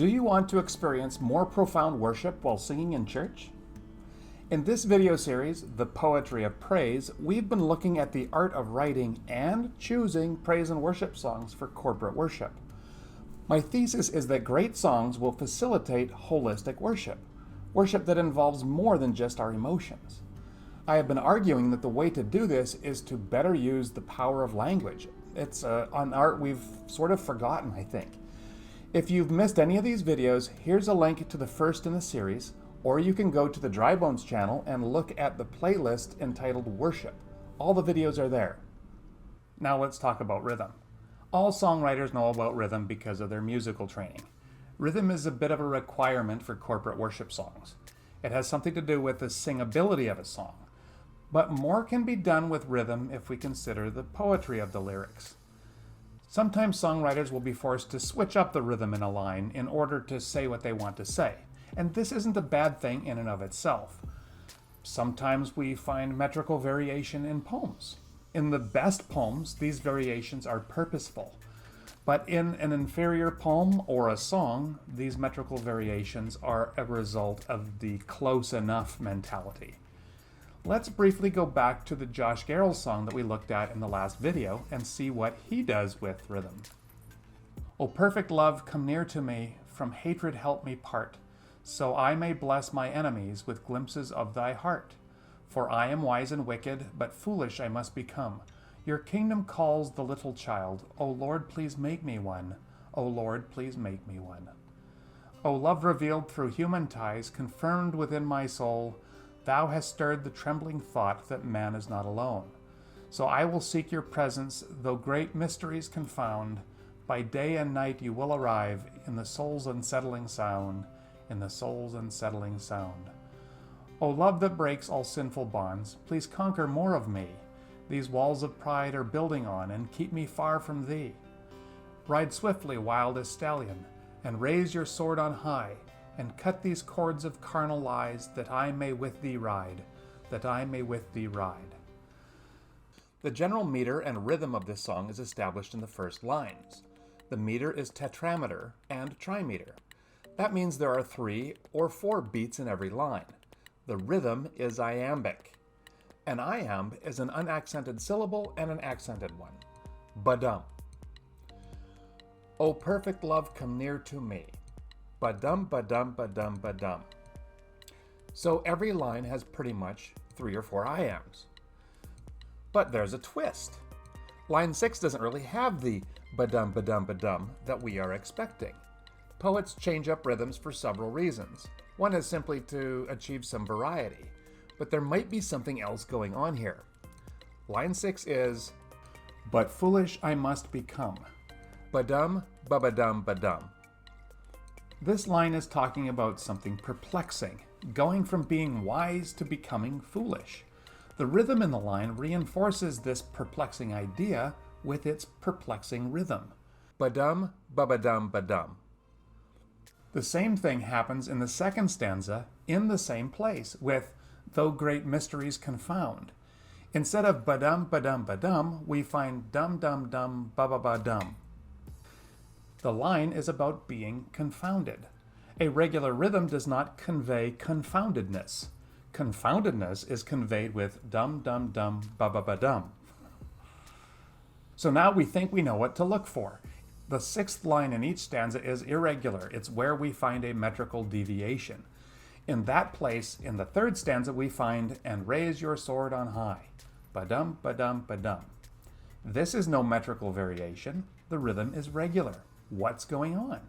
Do you want to experience more profound worship while singing in church? In this video series, The Poetry of Praise, we've been looking at the art of writing and choosing praise and worship songs for corporate worship. My thesis is that great songs will facilitate holistic worship, worship that involves more than just our emotions. I have been arguing that the way to do this is to better use the power of language. It's an art we've sort of forgotten, I think. If you've missed any of these videos, here's a link to the first in the series, or you can go to the Dry Bones channel and look at the playlist entitled Worship. All the videos are there. Now let's talk about rhythm. All songwriters know about rhythm because of their musical training. Rhythm is a bit of a requirement for corporate worship songs. It has something to do with the singability of a song. But more can be done with rhythm if we consider the poetry of the lyrics. Sometimes songwriters will be forced to switch up the rhythm in a line in order to say what they want to say. And this isn't a bad thing in and of itself. Sometimes we find metrical variation in poems. In the best poems, these variations are purposeful. But in an inferior poem or a song, these metrical variations are a result of the close enough mentality. Let's briefly go back to the Josh Garrels song that we looked at in the last video and see what he does with rhythm. O perfect love, come near to me, from hatred help me part, so I may bless my enemies with glimpses of thy heart. For I am wise and wicked, but foolish I must become. Your kingdom calls the little child, O Lord, please make me one. O Lord, please make me one. O love revealed through human ties, confirmed within my soul, thou hast stirred the trembling thought that man is not alone. So I will seek your presence, though great mysteries confound. By day and night you will arrive in the soul's unsettling sound, in the soul's unsettling sound. O love that breaks all sinful bonds, please conquer more of me. These walls of pride are building on, and keep me far from thee. Ride swiftly, wild as stallion, and raise your sword on high, and cut these cords of carnal lies, that I may with thee ride, that I may with thee ride. The general meter and rhythm of this song is established in the first lines. The meter is tetrameter and trimeter. That means there are 3 or 4 beats in every line. The rhythm is iambic. An iamb is an unaccented syllable and an accented one. Ba-dum. O perfect love, come near to me. Ba-dum, ba-dum, ba-dum, ba-dum. So every line has pretty much 3 or 4 iambs. But there's a twist. Line 6 doesn't really have the ba-dum, ba-dum, ba-dum that we are expecting. Poets change up rhythms for several reasons. One is simply to achieve some variety, but there might be something else going on here. Line 6 is, but foolish I must become. Ba-dum, ba-ba-dum, ba-dum. This line is talking about something perplexing, going from being wise to becoming foolish. The rhythm in the line reinforces this perplexing idea with its perplexing rhythm. Ba-dum, ba-ba-dum, ba-dum. The same thing happens in the second stanza in the same place with though great mysteries confound. Instead of ba-dum, ba-dum, ba-dum, we find dum-dum-dum, ba-ba-ba-dum. The line is about being confounded. A regular rhythm does not convey confoundedness. Confoundedness is conveyed with dum-dum-dum, ba-ba-ba-dum. So now we think we know what to look for. The 6th line in each stanza is irregular. It's where we find a metrical deviation. In that place, in the 3rd stanza, we find, and raise your sword on high. Ba-dum, ba-dum, ba-dum. This is no metrical variation. The rhythm is regular. What's going on?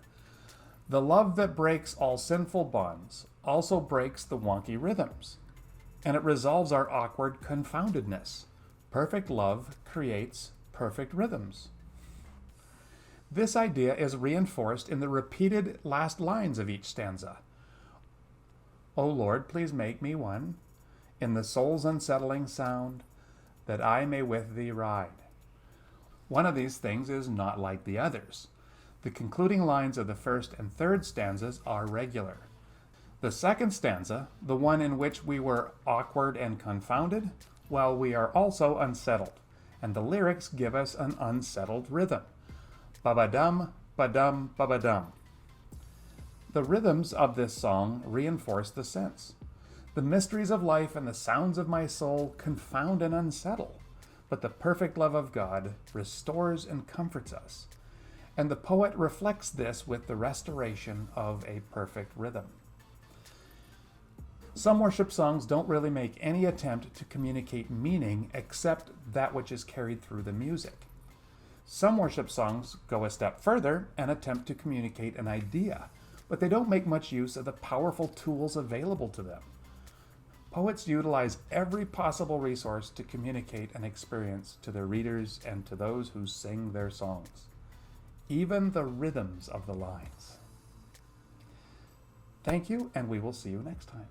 The love that breaks all sinful bonds also breaks the wonky rhythms, and it resolves our awkward confoundedness. Perfect love creates perfect rhythms. This idea is reinforced in the repeated last lines of each stanza. O Lord, please make me one, in the soul's unsettling sound, that I may with thee ride. One of these things is not like the others. The concluding lines of the 1st and 3rd stanzas are regular. The 2nd stanza, the one in which we were awkward and confounded, well, we are also unsettled, and the lyrics give us an unsettled rhythm. Ba-ba-dum, ba-dum, ba-ba-dum. The rhythms of this song reinforce the sense. The mysteries of life and the sounds of my soul confound and unsettle, but the perfect love of God restores and comforts us. And the poet reflects this with the restoration of a perfect rhythm. Some worship songs don't really make any attempt to communicate meaning except that which is carried through the music. Some worship songs go a step further and attempt to communicate an idea, but they don't make much use of the powerful tools available to them. Poets utilize every possible resource to communicate an experience to their readers and to those who sing their songs, even the rhythms of the lines. Thank you, and we will see you next time.